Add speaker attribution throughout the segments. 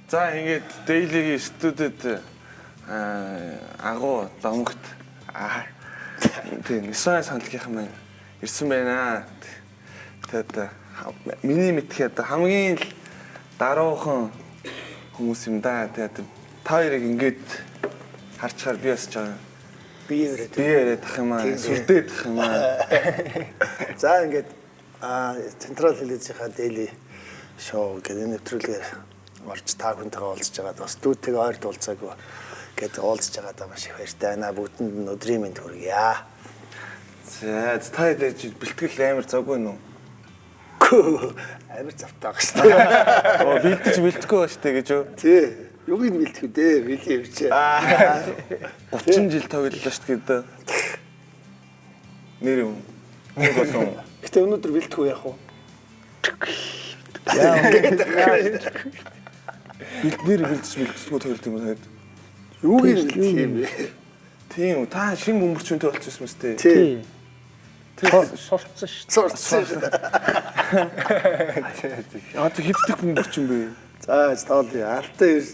Speaker 1: За ингээд Daily-гийн студид агуу домогт тийм Исраил саналгийнхан маань ирсэн байна. Тэгээд миний мэдхэд хамгийн л даруухан хүмүүс юм да. Тэгээд та хоёрыг ингээд харчаар би бас жаа бие яриад ах юм аа, сүрдээд ах юм аа.
Speaker 2: За ингээд Централ телевизийнхаа Daily шоу гэдэг нэвтрүүлгээр орж та хүнтэйгээ уулзж байгаад бас дүүтэйгээ ойрд уулзаагүй гэдэг уулзж байгаадаа маш их баяртай байна. Бүгдэнд нь өдрийн мэнд хүргье.
Speaker 1: За та хэд бэлтгэл амар завгүй нүү?
Speaker 2: Амар завтай байгаа шүү дээ.
Speaker 1: Оо бэлтгэхгүй ба штэ гэж юу?
Speaker 2: Тий. Юуг нь бэлтгэв дээ? Бэлээ явчаа.
Speaker 1: 30 жил тоглолоо штэ гэдэг. Нэр юм. Нэг болсон.
Speaker 2: Гэтэ өнөөдөр бэлтгэв яах вэ?
Speaker 1: Нэр бэлдчихгүй тоглолт юм байна.
Speaker 2: Юуг нь бэлтгэв юм бэ?
Speaker 1: Тийм та шинэ бөмбөрчөнтэй болчихсон мэт дээ.
Speaker 2: Тий.
Speaker 3: Сурцсан шүү.
Speaker 2: Сурцсан.
Speaker 1: Яа тэг хиддэг бөмбөрчөн бэ?
Speaker 2: За тоолъё. Алтай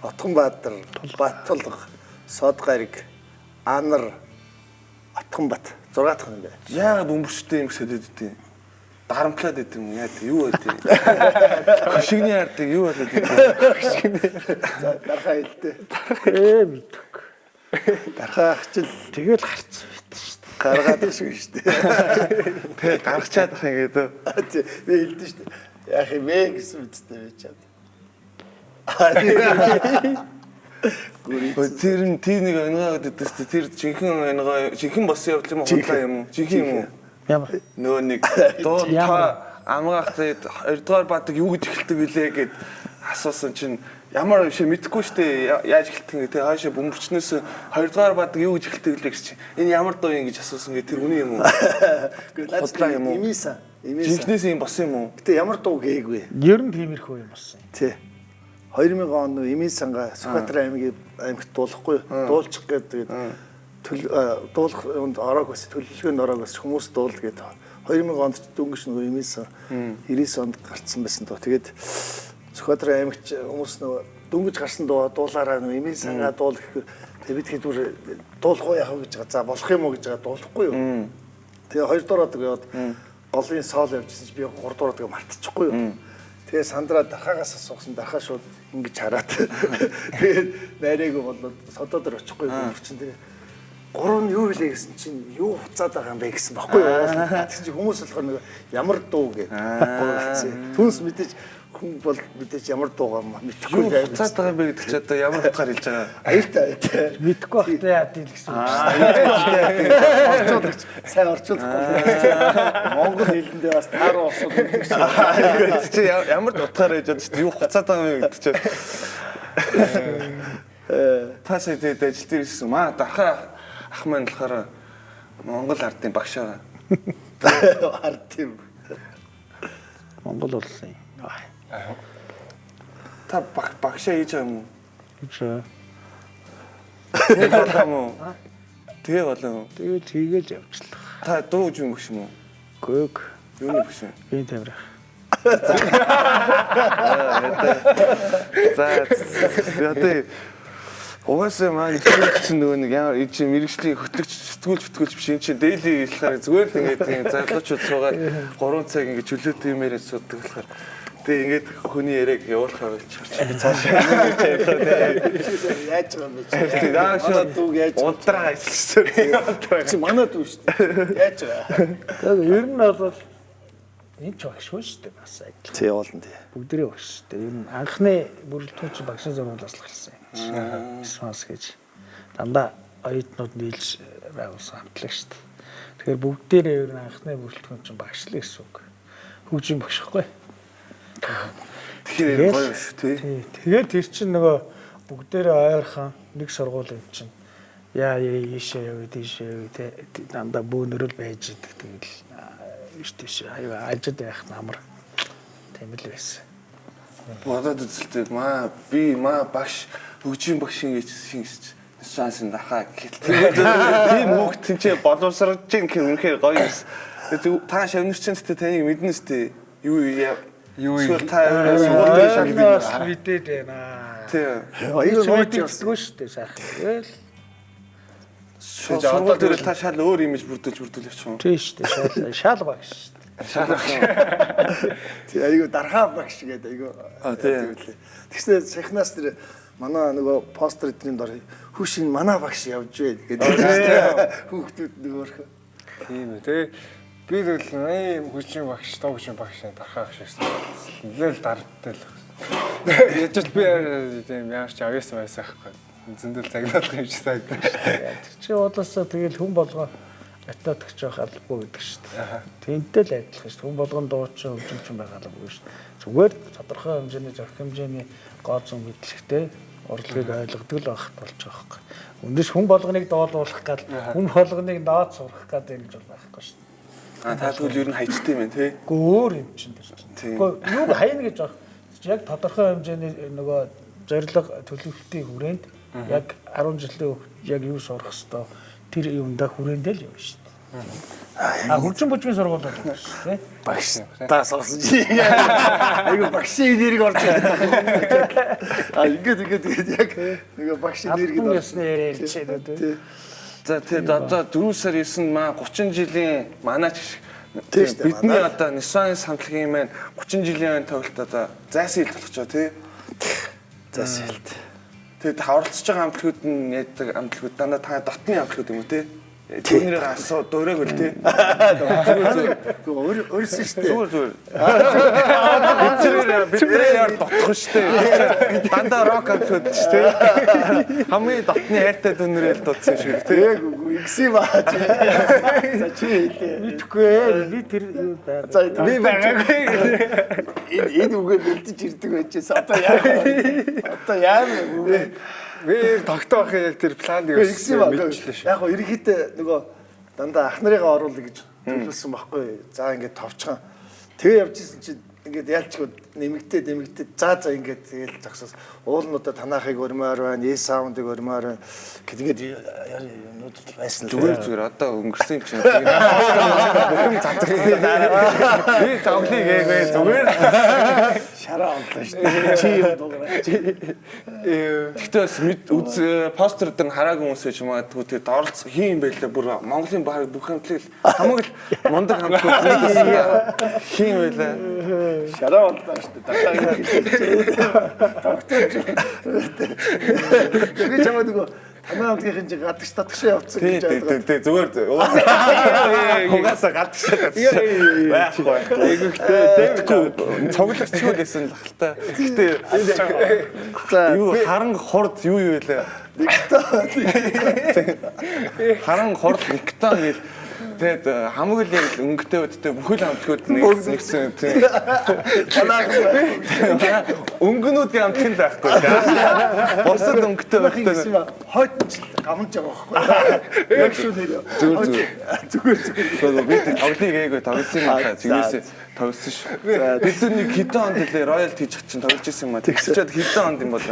Speaker 2: Отгонбаатар, Баттулга, Содгариг, Анар, Отгонбат 6 дахь юм байна.
Speaker 1: Яагаад бөмбөрчтэй юм гэсэдэд дээ. Дарамтлаад идэв юм яа тэг юу вэ? Хшигний хардаг юу болоод идэв?
Speaker 2: За дархаа хэлтэй.
Speaker 3: Мэддэг.
Speaker 2: Дархаа ахчил
Speaker 3: Тэгэл харцсан байт шүү дээ.
Speaker 2: гаргаад шүү дээ.
Speaker 1: Тэг гаргачаад ах юм гэдэг.
Speaker 2: Би хэлдэж шүү дээ. Яах юм бэ гэсэн үстэй байж чад.
Speaker 1: Тэр нэг өнгөө гэдэг чинь тэр жинхэнэ босон явдал юм уу худлаа юм уу? Жинхэнэ юм уу?
Speaker 3: Ямар
Speaker 1: Нөө нэг дуу та амгаахтай 2 дугаар баадаг юу гэж эхэлдэг вүлээ гэд асуусан чинь ямар биш мэдэхгүй штэ яаж эхэлдэг те хаашаа бөмбөрчнөөс 2 дугаар баадаг юу гэж эхэлдэг вүлээ гэж чинь энэ ямар дуу юм гэж асуусан гэ тэр үний юм уу? Худлаа юм уу?
Speaker 2: Имиса.
Speaker 1: Жинхнээс юм босон юм уу?
Speaker 2: Гэтэ ямар дуу гээгүй.
Speaker 3: ер нь тиймэрхүү юм болсон.
Speaker 2: Тий. 2000 он Имисанга Сүхбаатар аймагт дуулахгүй дуулчих гэдэг дуулах өнд ороог бас төлөвлөгөөнд ороог бас хүмүүс дуул гэдэг 2000 онд дөнгөж нөгөө Имисан 90 онд гарцсан байсан доо. Тэгээд Сүхбаатар аймагт хүмүүс нөгөө дөнгөж гарсан дуулаараа нөгөө Имисанга дуул гэхээр тэгээд бид хэдвэр дуулахгүй яах вэ гэж байгаа. За болох юм уу гэж байгаа дуулахгүй юу. Тэгээ 2 дуурайдаг яваад голын соол явжсэн чи би 3 дуурайдаг мартчихгүй юу. Тэгээ сандраа дархаагаас асуусан дархаа шууд ингэж хараад тэгээд найраагүй болоод содоо дээр очихгүй юм чинь тэгээ 3 нь юу вэ гэсэн чинь юу хуцаад байгаа юм бэ гэсэн баггүй юу. Тэг чи хүмүүс болохоор нэг ямар дуу гэ. Түнс мэдээж хүн бол мэдээж ямар дуугаа мэдхгүй байх.
Speaker 1: Хуцаад байгаа юм бэ гэдэг чи одоо ямар утгаар хэлж байгаа?
Speaker 2: Аюултай.
Speaker 3: Мэдхгүй байхдаа яа дийл гэсэн үг шүү.
Speaker 2: Орчуулгач сайн орчуулахгүй. Монгол хэлэндээ бас тааруу осууд гэдэг чинь.
Speaker 1: Чи ямар утгаар хэлж байгаа чи юу хуцаад байгаа юм гэдэг чи. Тасаа тэгээд ажил дээр ирсэн. Маа дархаа ах маань болохоор Монгол ардын багш байгаа.
Speaker 2: Ард юм.
Speaker 3: Монгол улсын.
Speaker 1: Та багшаа хийж байгаа юм уу?
Speaker 3: Үгүй.
Speaker 1: Тэгээ болоо юм уу? Тэгээ болоо юм.
Speaker 3: Тэгээ тийгээж явчлаа.
Speaker 1: Та дуу гэж юм багш юм уу?
Speaker 3: Гөөг.
Speaker 1: Юуны багш юм?
Speaker 3: Би тамирах.
Speaker 1: За яа угаасаа маань чинь нөгөө нэг ямар ижи мэрэгжлийн хөтлөгч сэтгүүлч биш энэ чинь Daily болохоор зүгээр л ингээд тийм залуучууд суугаад 3 цаг ингээд чөлөөтэй юм яриад суудаг болохоор тэгээ ингээд хүний яриаг явуулахаар болж харчих. Цаашаа
Speaker 2: Яаж байгаа юм бэ?
Speaker 1: Манай дүүг яаж унтраа ажилласан.
Speaker 2: Чи манай дүү шүү дээ. Яаж байгаа?
Speaker 3: Тэгээ ер нь бол энэ ч багш шүү дээ бас адил.
Speaker 2: Тий уулна тий.
Speaker 3: Бүгдээрээ багш шүү дээ. Ер нь анхны бүрэлдэхүүн чинь багшийн зургуулаас л гарсан юм. Смас гэж дандаа оюутнууд нийлж байгуулсан хамтлаг шүү дээ. Тэгэхээр бүгдээрээ ер нь анхны бүрэлдэхүүн чинь багш л гэсэн үг. Хөгжим багшихгүй.
Speaker 1: Тэгэхээр гоё шүү тий.
Speaker 3: Тэгээд тэр чинь нөгөө бүгдээрээ ойрхон нэг сургуулийн чинь яа ийшээ яваа тийшээ яваа те дандаа бөөнөрөл байж идэг тэгэл тийш аюу ажид байх намар тийм л байсан.
Speaker 1: Бодоод үзэлтэй би багш хөгжим багш ингэж сансан дахаа гэл. Тийм хүүхд тэнцээ боловсрож гин үнэхээр гоё юм. Тэгээд та шавнарчин тэ таныг мэднэ сте юу
Speaker 4: Юу
Speaker 1: Эсвэл та сургуулийн
Speaker 3: Шалгаас
Speaker 1: шалгал
Speaker 3: мэдээд байна.
Speaker 1: тий.
Speaker 2: Аюу
Speaker 3: Мэддэг
Speaker 2: нууж явсан.
Speaker 3: шүү дээ сайхан. Тэгэл
Speaker 1: Сургууль дээр та шал өөр имиж бүрдүүлж явчих юм.
Speaker 3: тий шүү дээ. Шал багш шүү дээ.
Speaker 2: Тий аюу дархаа багш гэдэг аюу.
Speaker 1: тий.
Speaker 2: Тэгснээр сахнаас тэр манай нөгөө постэр эдний дор хүүшин манай багш явж бай гэдэг. Хүүхдүүд нөгөөх.
Speaker 4: Тийм үү те. Би л хүчин багш, тоо хүчин багш дарахаа шигсэн. Нэлээд дардтай л байна. Яж би тийм яарч авьяасан байсан байхгүй. Зөндөл загнаад юм шиг санагдав.
Speaker 3: Тэр чинь удаасаа тэгэл хүн болгоо атнотгч байх албагүй гэдэг шүү дээ. Тэнтэй л адилхан шүү дээ. Хүн болгон дуучин хөгжимчин байх албагүй шүү дээ. Зүгээр тодорхой хэмжээний зохих хэмжээний гооц зам мэдлэгтэй урлагийг ойлгодог л байх болж байгаа байхгүй. Үндээс хүн болгоныг доолуулах гал хүн болгоныг наад сурах гэдэг юм бол байхгүй шүү дээ.
Speaker 1: Та тэгвэл ер нь хайчтай юм байна тий.
Speaker 3: Гэхдээ өөр юм чинь тэр чинь. Гэхдээ юуг хайна гэж баг. Яг тодорхой хэмжээний нөгөө зорилго төлөвлөлтийн хүрээнд яг 10 жилийн яг юу сурах хэвээр тэр юмдаа хүрээндээ л юм шүү дээ. Хөгжим бүжгийн сургууль байна шүү дээ.
Speaker 2: Багш та сонсон чи. Айгу багшийн нэрийг орж байгаа. Ингээд яг нөгөө багшийн нэрийг
Speaker 3: Албан ёсны яриа хэлчихэ дээ.
Speaker 1: За тэгээд одоо 4 сар 9-нд маа 30 жилийн манаач
Speaker 2: Тийм шүү дээ,
Speaker 1: бидний одоо Nissan самтлагийн маань 30 жилийн тоглолт одоо зайсан хил болох ч тий.
Speaker 2: засэлт.
Speaker 1: Тэгээд оролцож байгаа амтлагууд нь яадаг амтлагууд дандаа та дотны амтлагууд юм уу тий. Түүнийгээ асуу дуурайг үл тий.
Speaker 2: Өөрөөсөө шүү дээ.
Speaker 1: Зүгээр. Бид яар дотох шүү дээ. Дандаа рок амтлагууд шүү дээ. Хамгийн дотны хайртай дүнрэл дуудсан шиг тий.
Speaker 2: Игсэн ба. За чи хэлээ.
Speaker 3: Мэдхгүй ээ. Би тэр юу байна.
Speaker 2: За би байгаагүй. Энэ үгээ бэлдэж ирдэг байжээс одоо яа вэ?
Speaker 4: Би тогтоох яг тэр планд
Speaker 2: Игсэн ба.
Speaker 4: мэдчихлээ шүү.
Speaker 2: Яг гоо ерөнхийдөө нөгөө дандаа ах нарыгаа оруулах гэж төлөвлөсөн байхгүй. За ингээд товчхон. Тэгээ явж исэн чинь ингээд ялчгүй нэмэгдээ за ингээд тэгэл зогсоос уулнуудаа танаахыг өрмөр байна, саундыг өрмөр байна гэдэг юмнууд байсан л
Speaker 1: Зүгээр одоо өнгөрсөн юм чинь бүхэн цацагсан дараа би тоглоё гээгүй зүгээр
Speaker 2: шараа онлоо шүү дээ. Чи юм дуурай.
Speaker 1: гэхдээ бас постэр дээр хараагүй хүмүүс байж магадгүй тэгээд оролц хин юм байлаа бүр Монголын баг бүх хамтлаг хамаг л мундаг хамтлаг хин байлаа
Speaker 2: Шараа онлоо шүү дээ. Би чамд нөгөө танаа амтгийнхын чи гадагш татгш явцсан гэж байна.
Speaker 1: тий зүгээр хугасаа гадагшаа байхгүй тэгэхгүй цоглогчгүй гэсэн л хальтаа гэхдээ юу харан хурд юу байлаа харан хурд Никтон гэл тэгээд хамгийн л яг өнгөтэй өдтэй бүхэл хамтлагууд нэгсэн тийм өнгөнүүдийн хамтлаг байхгүй босод өнгөтэй өдтэй
Speaker 2: хойд гамж байгаа байхгүй. Яг шүү нэр.
Speaker 1: зүгээр би тоглоёг ээгүй тоглосон юм байна чигээс тоглосон шүү бид нар нэг хэдэн онд лээ роялт хийж чинь тоглож ирсэн юм а тэгчээд хэдэн онд юм бол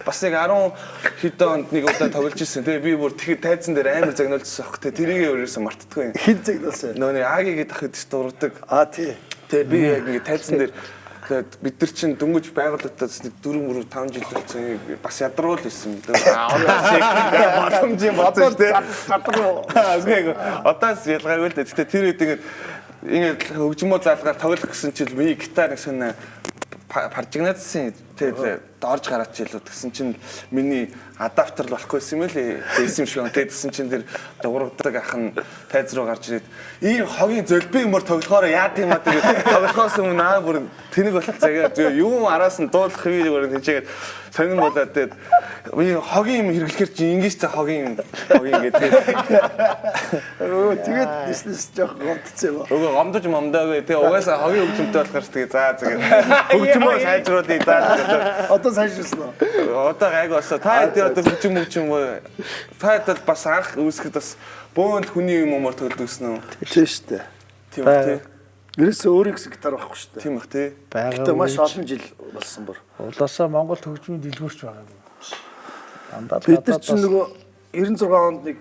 Speaker 1: бас нэг 10 хэдэн онд нэг удаа тоглож ирсэн тэгээ би бүр тэгэхэд тайзан дээр амар загнуулчихсан аах тэгээ тэрийг өөрөөсөө мартдаггүй юм
Speaker 2: Хин загнуулсан.
Speaker 1: нөө нэг агийн дахад ч дурдаг
Speaker 2: Тий.
Speaker 1: тэгээ би яг ингэ тайзан дээр тэгээд бид нар чинь дөнгөж байгууллагатаас нэг 4-5 жил болсон бас ядруул байсан. Одоо шиг боломжийн бодсон шүү дээ.
Speaker 2: Гадруу.
Speaker 1: Одоос ялгаагүй л дээ. Гэтэ тэр үед ингээд хөгжмөө заалгаар тоглох гэсэн чинь миний гитар нэг сонь паржигнадсан тэгээд доорж гараад чилүү гэсэн чинь миний адаптер л болохгүйсэн юм лээ. Тэсэн шиг тэгсэн чинь тэр дуургадаг ах нь тайз руу гарч ирээд ийм хогийн зөлбийн мөр тоглохоор яад юм аа тэгээд тоглохоос өмнө аа бүр тэнэг болцгаа юу араас нь дуулах хийг бүр тийчээд сонин болоод тэгээд миний хогийн юм хэрэглэхэр чи ингэж та хогийн гэдэг.
Speaker 2: Тэгээд бизнес жоох гомдсон юм.
Speaker 1: Өгөө гомдож момдоогүй тэгээ угаасаа хогийн хөгжмөнтэй болохоор тэгээ тэгээ хөгжмөө сайжруулъя за.
Speaker 2: Одоо сайжруулсан уу?
Speaker 1: Одоо гайг болсоо та одоо хөгжим та бол бас анх үүсгэхэд бас бөөнд хүний юм уумар төлөвлөсөн үү?
Speaker 2: Тийм шүү дээ.
Speaker 1: Тийм үү?
Speaker 2: Ерөөсөө өөрийн гэсэн гитар байхгүй шүү дээ.
Speaker 1: Тийм бах тий.
Speaker 2: Гэтэ маш олон жил болсон бүр.
Speaker 3: Улаасаа Монгол хөгжмийн дэлгүүрч байгаа юм.
Speaker 2: Бид нар чинь нөгөө 96 онд нэг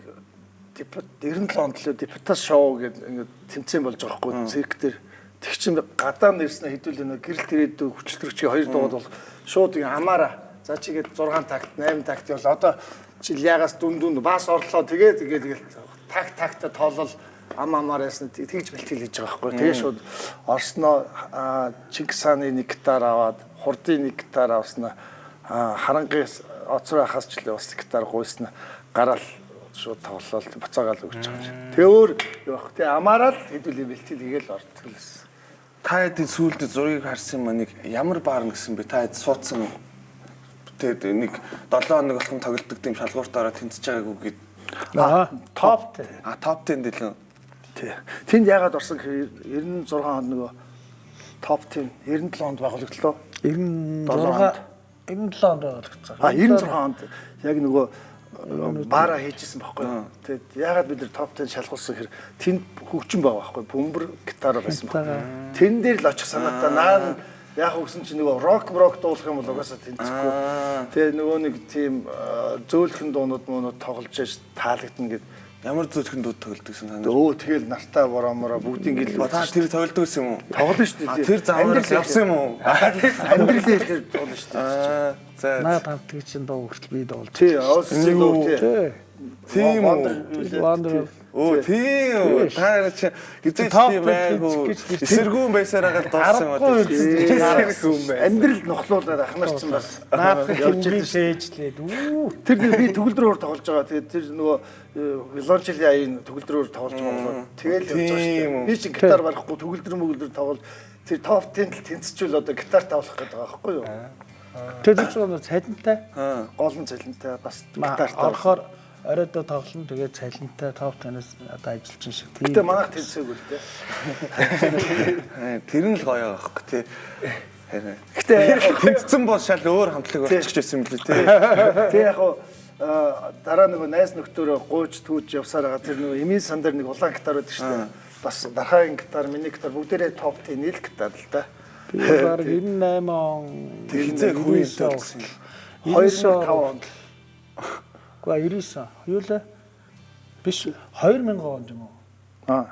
Speaker 2: 97 онд л депутат шоу гэдэг ингээд тэмцээн болж байгаа хгүй цирк дээр Тэг чин гадаа нэрснэ хэдүүл нэ гэрэл тэрээд хүчтэй хоёр дууд бол шууд амаараа за чигээд 6 такт 8 такт бол одоо чи ягаас дүнд бас орлоо тэгээд такта тоолол амаар ясна тэгж бэлтгэл хийж байгаа байхгүй. Тэгээ шууд орсноо Чингис хааны 1 гектар аваад хурдын 1 гектар авснаа харангаас оцроо хасч л бас 1 гектар гуйснаа гараал шууд тоглолол буцаагаал өгч байгаа. Тэгээ өөр юу бах тий амаараа л хэдүүл бэлтгэл хийгээл ортголсон.
Speaker 1: Та хэд сүүлд зургийг харсан юм нэг ямар баарна гэсэн бэ? Та хэд суудсан тэгээд нэг 7 хоног болгон тоглолдог тийм шалгуурт ороод тэнцэж байгаагүй гээд
Speaker 3: топ 10.
Speaker 1: топ 10 дэлгэн.
Speaker 2: Тий. Тэнд яагаад орсон гэхээр 96 онд нөгөө топ 10 97 онд байгуулагдлаа.
Speaker 3: 97 онд байгуулагдсан.
Speaker 2: 96 онд яг нөгөө бара хийжсэн байхгүй. Тэгээд яагаад бид нар топ 10 шалгуулсан гэхээр тэнд хөгжин байгаа байхгүй. Бөмбөр гитар байсан байна. Тэн дээр л очих санаатай наа яг үгсэн чинь нөгөө рок дуулах юм бол угаасаа тэнцэхгүй. Тэгээ нөгөө нэг тийм зөөлхөн дуунууд мөнөд тоглож байж таалагдана гэд
Speaker 1: Ямар зөөлхөн дууд тоглодог юм санаа.
Speaker 2: өө тэгэл нартаа боромороо бүгдийн гэл
Speaker 1: Та тэр тоглодог гэсэн юм уу?
Speaker 2: тоглоно шүү дээ.
Speaker 1: Тэр замаар явсан юм уу?
Speaker 2: Амьдрал хэлэхээр тоглоно шүү дээ.
Speaker 1: За.
Speaker 3: Наад хамтдаг чинь дуу хүртэл би дуулж.
Speaker 2: Тий, олсон дуу тий.
Speaker 1: Тийм
Speaker 3: Wonder
Speaker 1: Оо тийм та чи гизэж тийм байгуу эсэргүүн байсаар агаад дуусан юм уу?
Speaker 2: Эсэргүүн бай. Амьдрал нохлуулаад ахнаар чинь бас
Speaker 3: наад явж ээжлээд
Speaker 2: тэр би төгөлдрөөр тоглож байгаа. Тэгээд тэр нөгөө виолончели аяын төгөлдрөөр тоглож байгаа. Тэгэл явж байгаа шүү дээ. Би чинь гитар барахгүй төгөлдөр тоглол тэр топ 10 л тэнцчихвэл одоо гитар тавлах гэдэг байгаа байхгүй юу?
Speaker 3: тэр чинь цалинтай
Speaker 2: Гол нь цалинтай бас гитар
Speaker 3: орохоор оройдоо тоглоно тэгээд цалинтай топ 10-аас одоо ажилчин шиг тийм.
Speaker 2: Гэтэ манайх тэнцээгүй л дээ.
Speaker 1: Тэр нь л гоё аахгүй тий.
Speaker 2: Гэтэ
Speaker 1: Тэнцсэн бол шал өөр хамтлаг болчих гэсэн юм лээ тий.
Speaker 2: тэг яг дараа нөгөө найз нөхдөөрөө гууч түүж явсаар байгаа тэр нөгөө эмийн сан дээр нэг улаан гитар байдаг шүү дээ. Бас дархайн гитар, миний гитар бүгдээрээ топ 10 нийл гитар л да.
Speaker 3: Би баг 98 он
Speaker 1: Тэгзээ хүү юм.
Speaker 2: 2005 онд
Speaker 3: Гэхдээ 99 юу лээ? Биш 2000 онд юм уу?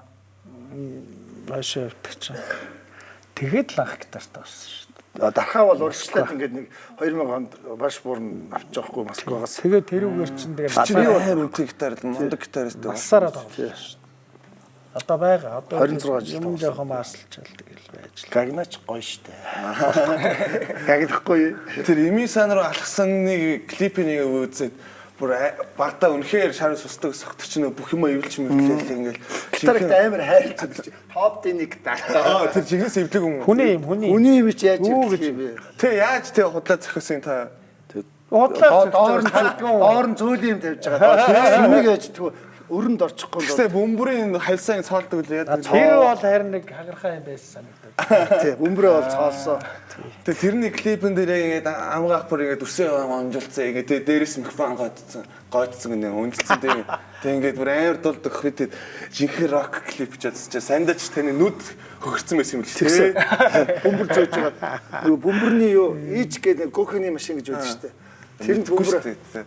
Speaker 3: Машаа тавьчих. Тэгээд л анх гитартай болсон шүү дээ.
Speaker 2: дархаа бол урьдчилаад ингээд нэг 2000 онд баш буурн авч явахгүй Москвагаас.
Speaker 3: Тэгээд тэрүүгээр чинь
Speaker 1: Би
Speaker 3: тэгээд
Speaker 1: хайр үнтэй гитар мундаг гитарист
Speaker 3: басараа тоглосон шүү дээ. Одоо байгаа. Одоо
Speaker 2: 26 жил
Speaker 3: юм жоохон маасалчаал тэгэл байж л.
Speaker 2: Гагнач гоё штэ. Гагдахгүй.
Speaker 1: Тэр Эми сан руу алхсан нэг клипийг үзээд бүр багтаа үнэхээр шарын сусдаг согтор чинь бүх юм эвлж мэвлээл ингээл
Speaker 2: Гитарт амар хайрцаг. Топ 10 гитар.
Speaker 1: тэр жигнэс эвлэг юм.
Speaker 3: Хүний
Speaker 2: Үний бич яаж
Speaker 3: Үү
Speaker 2: юм бэ?
Speaker 1: Тэ яаж тэ худлаа зөхөсөн та.
Speaker 2: Доор нь зөөл юм тавьж байгаа. Симиг яаж тэгв өрөнд орчихгүй бол.
Speaker 1: Тэ бөмбөрийн хальсааг цаалдаг үл яа.
Speaker 3: тэр бол харин нэг хагархаа юм байсан санагдав.
Speaker 2: Тий, бөмбөрөө бол цаалсоо.
Speaker 1: Тэ тэрний клипэн дээр ингээд амгаах бүр ингээд үсээ онжуулцсан ингээд тэ дээрээс микрофон гоцсон гэнэ өнцсөн тэ ингээд бүр амар дулдаг хвэтэд жинхэнэ рок клип ч чадчих сандаж таны нүд хөгөрцөн байсан юм л тэ.
Speaker 2: Бөмбөр зөөж байгаа. Нөгөө бөмбөрний юу ийж гэдэг гөхөний машин гэж үүдэж штэ. Тэр нь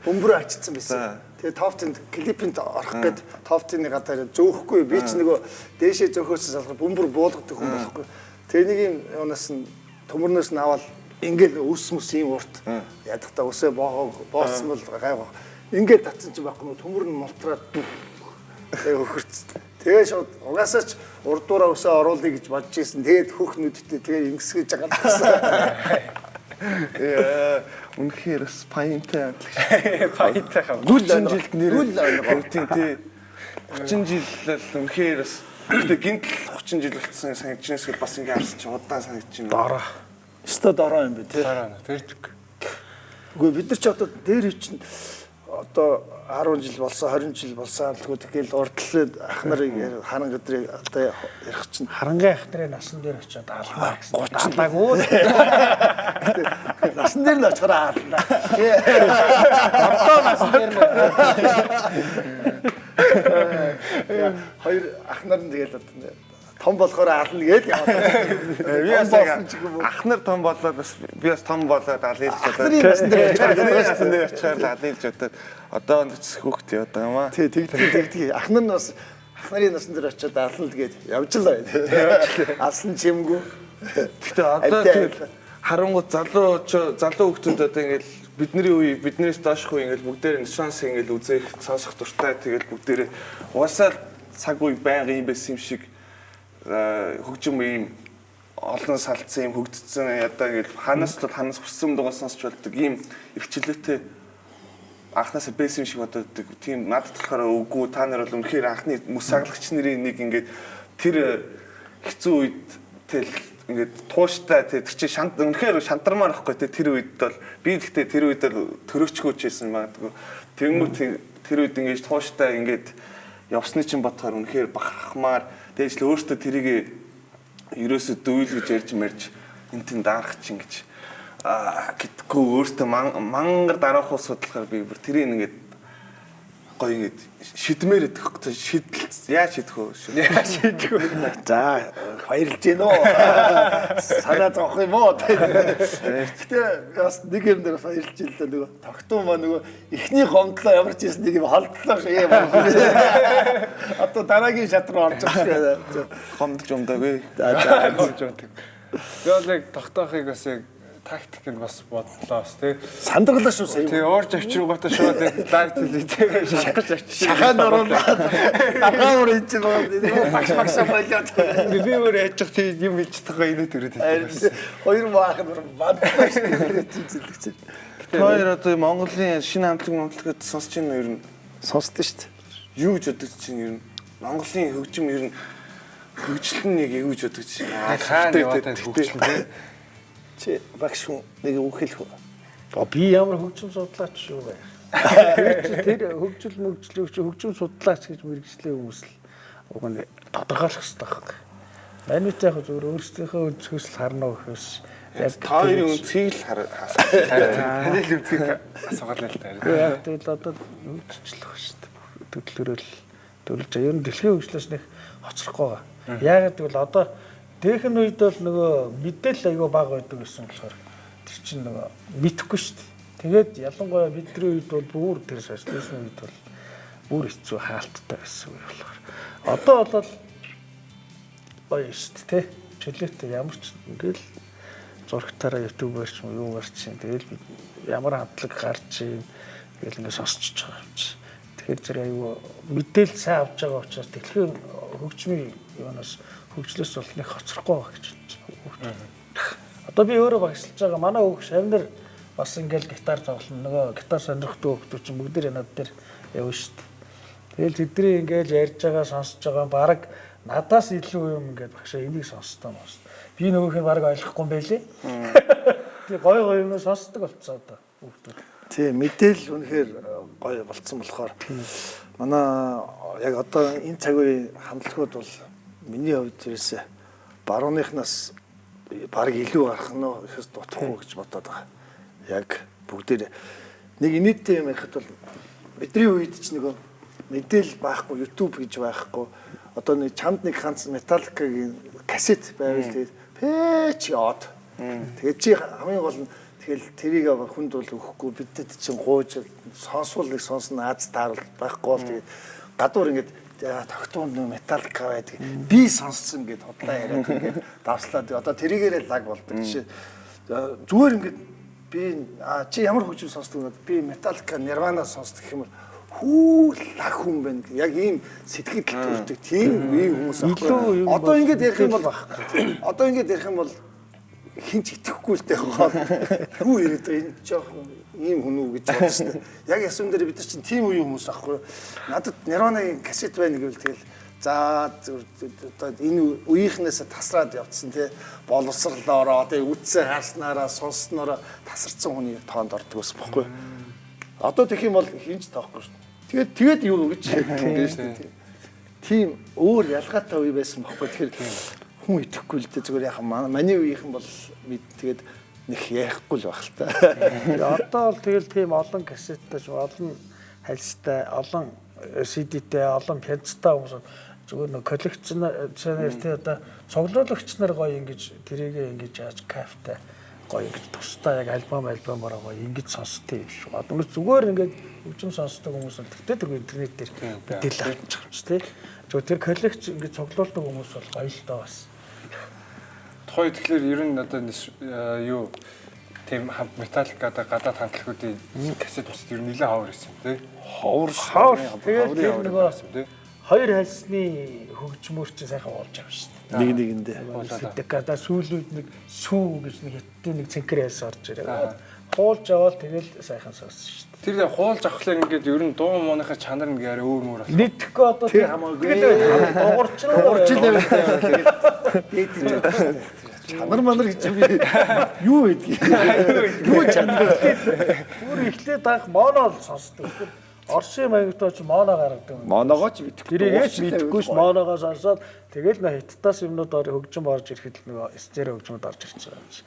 Speaker 2: бөмбөрөө ачицсан байсан. Тэгээ топ 10 клипэнд орох гээд топ 10-ны гадаар зөөхөхгүй. Би ч нөгөө дээшээ зөөхөөс салах бөмбөр буулгадаг хүн болохгүй. Тэгээ нэг юм юунаас нь төмөрнөөс нь аваад ингээл өс мөс юм урт ядахта өсөө боосон бол гайваа. Ингээд татсан чинь байхгүй төмөр нь мултраад тэгээ хөхөрц. Тэгээ шууд угаасаа ч урдуураа өсөө оруулъя гэж бодож ийсэн. Тэгээд хөх нүдтэй тэгээ ингэсгэж байгаа гэсэн.
Speaker 1: Үнэхээр спайнтай.
Speaker 4: Файтай хав.
Speaker 1: 30 жилд нэр гүйтийн тий. 30 жил л үнэхээр гэтээ гинт 30 жил болцсон санагдчихнээс бас ингээ харсан чи удаан санагдчихна.
Speaker 3: Дороо.
Speaker 2: Өстө дороо юм бэ тий.
Speaker 4: Тэрдэг.
Speaker 2: Үгүй бид нар ч одоо дээр чинь одоо 10 жил болсон 20 жил болсон амтгүй тэгэл урдлаад ах нарыг ханан гэдрийг одоо ярих чинь
Speaker 3: Харангаа их нарын насан дээр очиод аалмаа гэсэн. Даалаагүй.
Speaker 2: насан дээр нь очихоор аална.
Speaker 3: Одоо насан дээр
Speaker 2: Хоёр ах нар нь тэгэл одоо том болохоор аална гээд яваад.
Speaker 1: Ах нар том болоод бас би бас том болоод алийлж
Speaker 2: Нарын насан дээр
Speaker 1: насан дээр очихоор алийлж удаад одоо онцгүйхт яваад байгаа юм аа.
Speaker 2: Тий тэгдэг. Ах нар нь бас ах нарын насан дээр очиод ална тэгээд явж л байна. Алсан чимгүй.
Speaker 1: Гэхдээ одоо тэгэл харангуй залуу хүмүүс одоо ингээл бидний үе биднээс доошх үе ингээл бүгдээр шанс ингээл үзэх сонсох дуртай тэгэл бүгдээрээ уусаал цаг үе байнга юм байсан юм шиг хөгжим ийм олон салцсан юм хөгжсөн одоо ингээл ханаас хүссэн дугаар сонсч болдог ийм эрхчлөөтэй анхнаасаа байсан юм шиг боддог. Тийм надад болохоор үгүй та нар бол үнэхээр анхны мөс саглагч нарын нэг ингээд тэр хэцүү үед тэл ингээд тууштай тэр чи үнэхээр шантармаар ахгүй тэр үед бол би гэхдээ тэр үед л төрөөчгөөч байсан магадгүй. Тэнгүүт тэр үед ингээд тууштай ингээд явсны чинь бодохоор үнэхээр бахархмаар дээж л өөртөө тэрийг ерөөсө дүүл гэж ярьж мэрж энтэн дарах чинь гэж гэдэггүй өөртөө мангар дараах ус судлахаар би бүр тэрийг ингээд гоё ингээд шидмээр идэх яаж шидэх вэ?
Speaker 2: За баярлж гин үү. Санаа зовх юм уу? Гэтэ бас нэг юм дээр баярлж ил л нөгөө тогтун маа нөгөө эхний гомдлоо ямар ч юм нэг юм холдлоо юм. Одоо дараагийн шат руу орж байгаа шүү.
Speaker 1: Гомдж умдаагүй.
Speaker 2: За
Speaker 4: гомдж умдаг. Яг тогтоохыг бас яг тактик нь бас бодлоо бас тий.
Speaker 2: Сандралаа шүү сая.
Speaker 4: Тий орж авчиргуудаа шууд дайрт хэлээ шахаж авчир.
Speaker 2: Шахаад оруулаад ахаар энэ чинь багш болоод
Speaker 4: би өөр яж тий юм хэлж байгаа энэ төрөд хэлсэн.
Speaker 2: Хоёр маах нь бадлаа шүү. Зэлгч.
Speaker 1: Тэр одоо Монголын шинэ хамтлаг сонсч байна уу ер нь?
Speaker 2: Сонсдоо шүү.
Speaker 1: Юу гэж бодож чинь ер нь Монголын хөгжим ер нь хөгжлөн нэг юу гэж бодож чинь
Speaker 4: хаана яваад хөгжлөн тий.
Speaker 2: Чи багш нэг үхэл хөө.
Speaker 3: Би ямар хөгжим судлаач шүү бай. Тэр хөгжим судлаач гэж мэрэгжлийн хүмүүс л уг нь тодорхойлох хэрэгтэй байхгүй. Манайтай яг зөвхөн өөрсдийнхөө өнцгөөс л харна гэхээс
Speaker 1: яг та хоёрын өнцгийг л хаасаа.
Speaker 4: Таны л өнцгийг асуугаад л таарна.
Speaker 3: Яг тэгэл одоо хөгжчлөх шүү дээ. Төрлөөрөл төрөлж ер нь дэлхийн хөгжлөөс нэг хоцрохгүй байгаа. Яг тэгвэл одоо Тэхэн үед бол нөгөө мэдээлэл айгүй бага байдаг гэсэн болохоор тэр чинь нөгөө мэдэхгүй шүү дээ. Тэгээд ялангуяа бидний үед бол бүр тэр социализм үед бол бүр хэцүү хаалттай байсан үе болохоор. Одоо бол гоё шүү дээ, чөлөөтэй ямар ч ингээл зургатаараа ютубер ч юм юу гарч чинь тэгэл ямар хамтлаг гарч ийн тэгэл ингээд сонсч байгаа юм чи. Тэгэхээр зэрэг айгүй мэдээлэл сайн авч байгаа учраас дэлхийн хөгжмийн юунаас хөгжлөөс бол нэг хоцрохгүй байгаа гэж байна. Одоо би өөрөө багшлж байгаа манай хөгш амнэр бас ингээл гитар зовлон нөгөө гитар сонирхдаг хүмүүс чинь бүгд над дээр явна шүү дээ. Тэгэл тэдний ингээл ярьж байгаа сонсож байгаа баг надаас илүү юм ингээд багшаа энийг сонсдог юм байна. Би нөгөөх нь баг ойлгохгүй юм байлээ. Тэгээ гой юм сонсдог болцсон одоо хүмүүс.
Speaker 2: Тийм мэдээлэл үнэхээр гоё болцсон болохоор манай яг одоо энэ цаг үеийн хамтлагууд бол миний хувьд ерөөсөө барууныхнаас баг илүү гарах нь ихс дутхгүй гэж бодоод байгаа. Яг бүгдээр нэг инээдтэй юм ярихад бол бидний үед ч нөгөө мэдээлэл байхгүй, YouTube гэж байхгүй. Одоо нэг чамд нэг ганц Metallica-гийн кассет байвал тэгээд пэч яод. Тэгээд чи хамгийн гол нь тэгэл тэрийг хүнд бол өгөхгүй бидэд чинь гууж сонсвол нэг сонсно Аз таарал байхгүй бол тэгээд гадуур ингээд тогтуунд Metallica байдаг. Би сонссон гэдээ хотлоо яриад ингээд давслаад одоо тэрийгээрээ лаг болдог. Жишээ зүгээр ингээд би чи ямар хөгжим сонсдог вэ? Би Metallica, Nirvana сонсдог гэх юм бол хүү лаг хүн байна. Яг ийм сэтгэл төрдөг тийм ийм хүмүүс аахгүй. Одоо ингээд ярих юм бол байхгүй. Одоо ингээд ярих юм бол хинч итгэхгүй л таахгүй. Юу яриад энэ жоохон ийм хүн үү гэж бодсон. Яг ясун дээр бид нар чинь тийм үеийн хүмүүс аахгүй. Надад Nirvana-гийн кассет байна гэвэл тэгэл за одоо энэ үеийнхнээс тасраад явцсан тий боловсрлоороо одоо үтсээ хааснараа сонсснороо тасарсан хүний тоонд ордог ус бохгүй. Одоо тэгэх юм бол хинч тоохгүй шүү. Тэгээд юу гэж ингэ шүү дээ. Тийм өөр ялгаатай үе байсан бохгүй. Тэгэхээр хүн итгэхгүй л дээ зүгээр яхаа маний үеийнхэн бол тэгээд нэг ярихгүй л байх л та.
Speaker 3: Одоо бол тэгэл тийм олон кассеттай олон хальстай олон CD-тэй олон пянцтай хүмүүс зүгээр нэг коллекционер тий одоо цуглуулагч нар гоё ингэж тэрийг ингэж яаж кафтай гоё ингэж тусдаа яг альбомоор гоё ингэж сонсдгийг биш. Одоо зүгээр ингэж хөгжим сонсдог хүмүүс бол тэгтээ тэр интернет дээр мэдээлэл авчих юм чи тий. Зөв тэр коллекц ингэж цуглуулдаг хүмүүс бол гоё л доо бас.
Speaker 4: Тухай тэгэхээр ер нь одоо юу тийм металликада гадаад хамтлагуудын кассет үст ер нь нэлээд ховор байсан тий.
Speaker 3: Ховор тэгээд тэр нөгөө хоёр хальсны хөгжмөр чинь сайхан болж байгаа шүү дээ.
Speaker 2: Нэгэндээ.
Speaker 3: Гадаа сүүлүүд нэг сүү гэж нэг хятадын нэг цэнхэр яс орж ирээ. Хуулж аваад тэгэл сайхан сонссон шүү дээ.
Speaker 4: Тэр хуулж авахлаа ингээд ер нь дуу мууныхаа чанар нэг арай өөр мөр байна.
Speaker 3: Нийтгэхгүй одоо
Speaker 2: тэр хамаагүй. Дуурчлаа. Чанар манар гэж би юу гэдгийг юу чанар
Speaker 3: бүр эхлээд анх моно сонсдог. Орсын маягтаа ч моно гаргадаг.
Speaker 2: моногоо ч мэдхгүй.
Speaker 3: Тэрийгээс мэдхгүй ш моногоо сонсоод тэгэл нөө хиттаас юмнууд хөгжим орж ирэхэд нөгөө стерео хөгжмөд орж ирж байгаа юм шиг.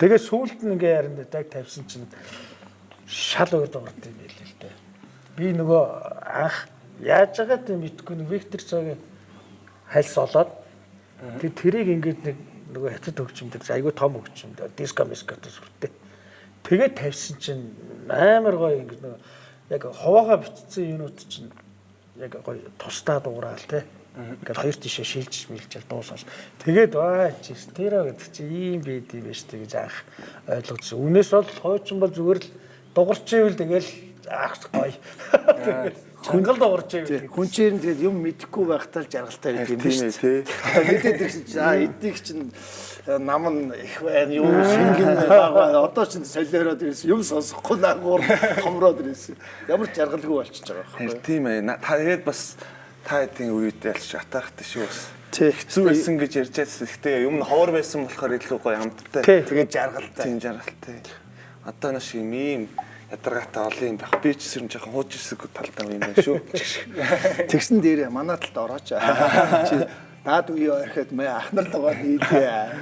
Speaker 3: Тэгээ сүүлд нь ингээ ярина даг тавьсан чинь шал өөр дуурд юм байл л дээ. Би нөгөө анх яаж байгаа тийм мэдхгүй нэг Виктор Цогийн хальс олоод тэрийг ингээд нэг нөгөө хятад хөгжимдөр айгүй том хөгжимдөр диско мискотос хүртээ. Тэгээд тавьсан чинь амар гоё ингээд нөгөө яг хуваага бичсэн юмуд чинь яг гоё тусдаа дуурал те. Ингээд хоёр тишээ шилжиж мэлжэл дуусаас. Тэгээд чи стерео гэдэг чи ийм байд юм биш тэгэж анх ойлгосон. Үнээс бол хойчин бол зүгээр л дуурч ивэл тэгэл ах гоё. Хүнгэл дуурч ивэл
Speaker 2: хүн чинь тэгээд юм мэдэхгүй байхдаа л жаргалтай байдаг юм биш үү? Мэдээд ирсэн чинь эдийг чинь нам нь их байна юу шингэн байгаа. Одоо чинь солиороод ирсэн юм сонсохгүй наагуур хомроод ирсэн. Ямар жаргалгүй болчихж байгаа юм.
Speaker 1: Харин тийм ээ. Тэгээд бас та хэдийн үед ялч атархтай шүү бас.
Speaker 2: Тий.
Speaker 1: Хэцүү байсан гэж ярьж байсан. Гэхдээ юм нь ховор байсан болохоор илүү гоё хамттай.
Speaker 2: Тэгээд жаргалтай.
Speaker 1: Тийм жаргалтай. Одоо нэг шиг ийм ядаргаатай олон юм байх. Би ч сэрэн жоохон хууч ирсэг талдаа юм байна шүү.
Speaker 2: Тэгсэн дээр манай талд орооч. Чи наад үе ороход мэ ахнар л байгаа нийлээ.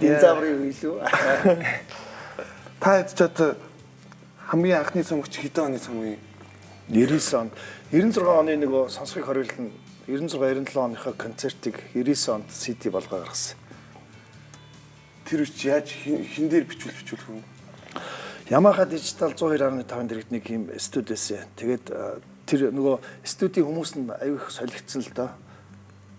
Speaker 2: Динзаврын үе лүү.
Speaker 1: Та хэд ч одоо хамгийн анхны цомогч хэдэн оны цомог юм?
Speaker 2: 99 он 96 оны нөгөө сонсхийг хориглон 96 97 оныхоо концертыг 99 онд CD болгоо гаргасан.
Speaker 1: Тэр үуч яаж хин дээр бичүүлэх юм?
Speaker 2: Yamaha Digital 102.5 дэрэгт нэг юм студи байсан. Тэгээд тэр нөгөө студийн хүмүүс нь аюу их солигдсон л доо.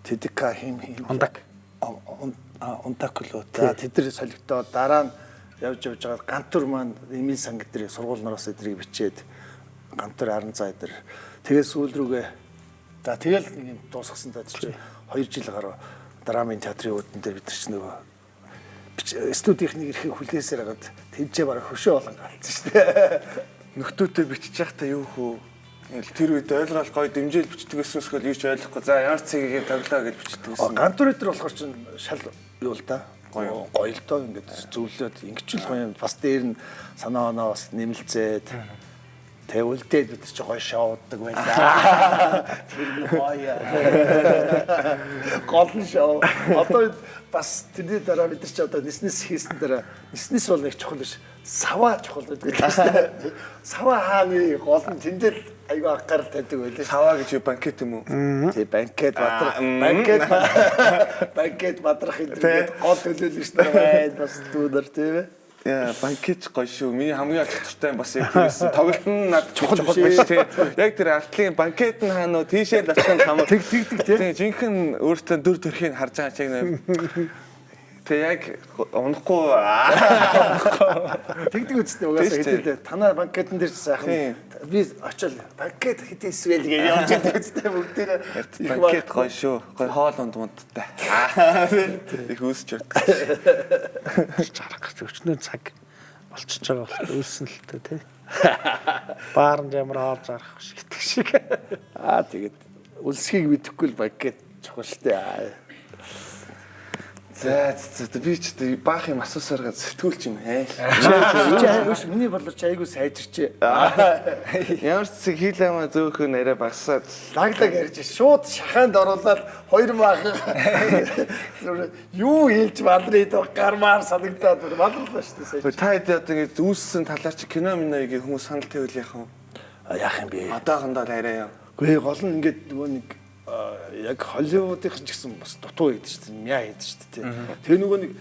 Speaker 2: Тэдка хим
Speaker 3: ундаг.
Speaker 2: Ундаг лөө. За тэд солигдоод дараа нь явж байгаа гантур маань Эмил сан гэдрийг сургуулинараас эдрийг бичээд гантур 10 цаа эдэр. Тэгээд сүүл рүүгээ за тэгэл нэг юм дуусгасан даа чи 2 жил гараа драмын театрын үүдэн дээр бид нар ч нөгөө студийнхнийг ирэхийг хүлээсээр хагаад тэмцээ бараг хөшөө болон галцсан шүү дээ.
Speaker 1: Нөхдөөдөө бичиж явахдаа юу хөө? Тэр үед ойлгоол гоё дэмжээл бичдэг гэсэн эсвэл юу ч ойлгохгүй. За ямар цэгийг тоглоо гэж бичдэг гэсэн.
Speaker 2: Гантур эдэр болохоор чинь шал юу л да. Гоё л доо ингээд зөвлөд ингэчүүл гоё бас дээр нь санаа оноо бас нэмэлцээд тэгвэлдээд бид чи гоё шоуддаг байлаа. Тэр нь гоё. Гол шоу. Одоо бас тэрний дараа бид чи одоо ниснэс хийсэн дараа ниснэс бол нэг чухал биш. Саваа чухал байдаг шүү дээ. Саваа хааны гол нь тэндэл айгүй аггаар тавьдаг байлээ.
Speaker 1: Саваа гэж банкет юм уу?
Speaker 2: Тий, банкет мадрах гэдэг гол төлөөлөл шүү дээ. Бас дүүнэр тийм ээ.
Speaker 1: Яа, банкет гоё шүү. Миний хамгийн очтой юм бас яг тийсэн. Тоглолт нь над чухал биш тий. Яг тэр артлын банкет нь хаануу тийшээ л очих нь хамаа.
Speaker 2: Тэгдэг тий.
Speaker 1: Жинхэнэ өөртөө дүр төрхийг харж байгаа чиг нэ. Тэг яг унахгүй
Speaker 2: тэгдэг үстэй угаасаа хэдүүлээ. Танаа банкетэн дээр сайхан би очил банкет хэдий эсвэл гэж явж байгаа үстэй бүгдээ.
Speaker 1: Банкет гоё шүү. Гоё хоол ундмуудтай. Их үсч байна.
Speaker 3: Чарах өчнөө цаг болчихж байгаа бол үйлсэн л тээ тий. Баарнд ямар хоол зарах шиг гэдэг шиг.
Speaker 2: Тэгээд үлсхийг мэдэхгүй л банкет чухал штэ.
Speaker 1: За би ч баах юм асуусаар сэтгүүлч юм ээ.
Speaker 2: Чи миний бодлоор чи айгуу сайжирчээ.
Speaker 1: Ямар ч хийлэмэ зөөхөн арай багсаад
Speaker 2: лаглаг ярьж шууд шахаанд оруулаад 2 маах юу хэлж балрыг гармаар санагдаад балрлаа шүү дээ.
Speaker 1: та хэд одоо ингэ үүссэн талаар чи кино миногийн хүмүүс санал тавил яах вэ?
Speaker 2: Яах юм бэ?
Speaker 1: Одоохондоо арай юм.
Speaker 2: Гэхдээ гол нь ингээд нөгөө нэг яг Холливуудын ч гэсэн бас дутуу гэдэг чинь мяа гэдэг шүү дээ. Тэгээ нөгөө нэг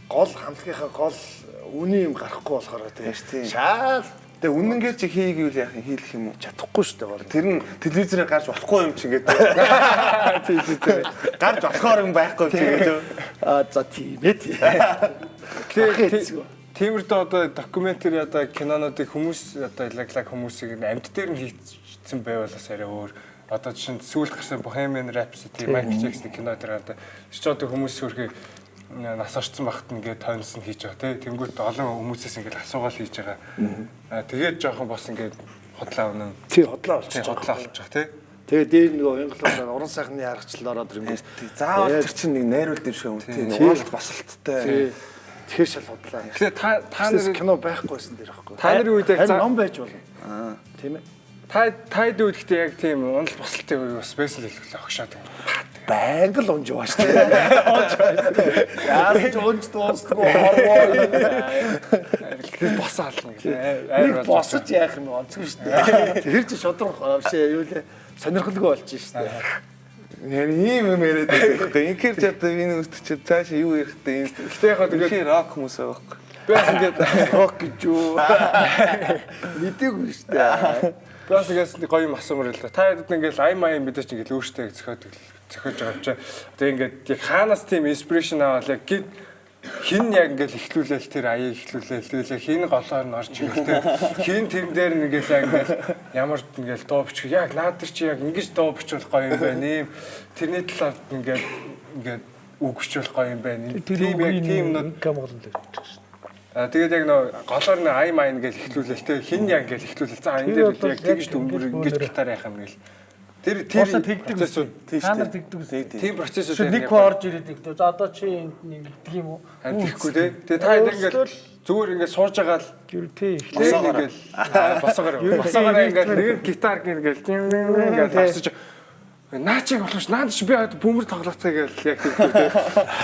Speaker 2: гол хамтлагийнхаа гол үний юм гарахгүй болохоор
Speaker 1: Тийм.
Speaker 2: шаал
Speaker 1: Тэгээ үнэнгээр чи хийгээвэл яах юм хийх юм уу?
Speaker 2: чадахгүй шүү дээ.
Speaker 1: Тэр нь телевизээр гарч болохгүй юм чи ингээд. Тийм. Гарч болохоор юм байхгүй чи гэдэг.
Speaker 2: За тийм ээ.
Speaker 4: Тиймэрдээ одоо докюментари одоо кинонуудыг хүмүүс одоо лаглаг хүмүүсийг амьд дээр нь хийцэн байвалаас арай өөр. Одоо жишээ нь сүүлд гарсан Bohemian Rhapsody, Michael Jackson кино дээр одоо ч одоо хүмүүс хөрхий нас орцсон багт ингээд тойнсон хийж байгаа тийм. Тэнгүүт олон хүмүүсээс ингээд асуугаал хийж байгаа. Тэгээд жоохон бас ингээд хотлаа өнөө.
Speaker 2: Тий хотлаа болчих.
Speaker 4: Хотлаа болчих тийм.
Speaker 2: Тэгээ дээр нөгөө Инглинд уран сайхны харгачлал ороод ирэнгүүт
Speaker 1: Заавал тэр чинь нэг найруулт юм шиг юм. Тийм. Угаалт басалттай.
Speaker 2: тэгэхээр шал бодлаа.
Speaker 4: Тэгэхээр та нар
Speaker 2: кино байхгүйсэн дээр байхгүй.
Speaker 4: Та нарын үед яг
Speaker 2: ном байж болно. Тийм ээ.
Speaker 4: Таад үед гэхдээ яг тийм унал босолтын үе бас байсан л хэлээ огшоод юм.
Speaker 2: Байнга л унж байгаа шүү дээ. Яаж унж дуустгүй хорвоо.
Speaker 4: Тэгэхээр босаална гэлээ.
Speaker 2: Нэг босож яах юм онцгүй шүү дээ. Тэр чинь шодрох авшаа юу лээ сонирхолгүй болж шүү дээ.
Speaker 1: Яг ийм юм яриад байгаа байхгүй. Инхээр ч одоо энэ үстчихэд цаашаа юу ярихтэй юм.
Speaker 4: Гэхдээ яг
Speaker 1: тэгээд рок хүмүүс байгаа байхгүй.
Speaker 4: би бас ингээд
Speaker 2: рок гэж юу. Мэдээгүй шүү дээ.
Speaker 4: би бас ингээд гоё юм асуумар л да. Та хэд ингээд аймаа мэдээч ингээд өөртөө зохиож байгаа юм чи. Одоо ингээд яг хаанаас тийм инспирэшн аваад яг хин яг ингээд ихлүүлээл тэр аяыг ихлүүлээл тэгэл хин голоор нь орж ирэл тэр хин тэрэн дээр нэгээл яг ингээд ямар нэгээл дуу бичих яг наад тэр чи яг ингэж дуу бичүүлэх гоё юм байна ийм тэрний талаар ингээд үг бичүүлэх гоё юм байна тийм яг тийм нөт
Speaker 3: камгол дээр бичсэн.
Speaker 4: тэгээд яг нөө голоор нь ай маа нэгээл ихлүүлээл тэр хин яг ингээд ихлүүлээл за энэ дээр яг тэгж дүмбэр ингэж гитар яах юм гээл тэр
Speaker 3: процессуд та нар тэгдэг үү?
Speaker 4: тийм процессуд
Speaker 3: нэг хөө орж ирээд тэгдэг. За одоо чи нэг гэдэг юм уу?
Speaker 4: Тэгэхгүй те. Тэгээ та хэд ингээд зүгээр ингээд сууж байгаа л
Speaker 3: тий.
Speaker 4: ингээл босоогоор ингээд нэг гитар ингээд тасч наачиг болохш наанд чи би бүүмэр тоглоцоо гэж яг тэгдэг те.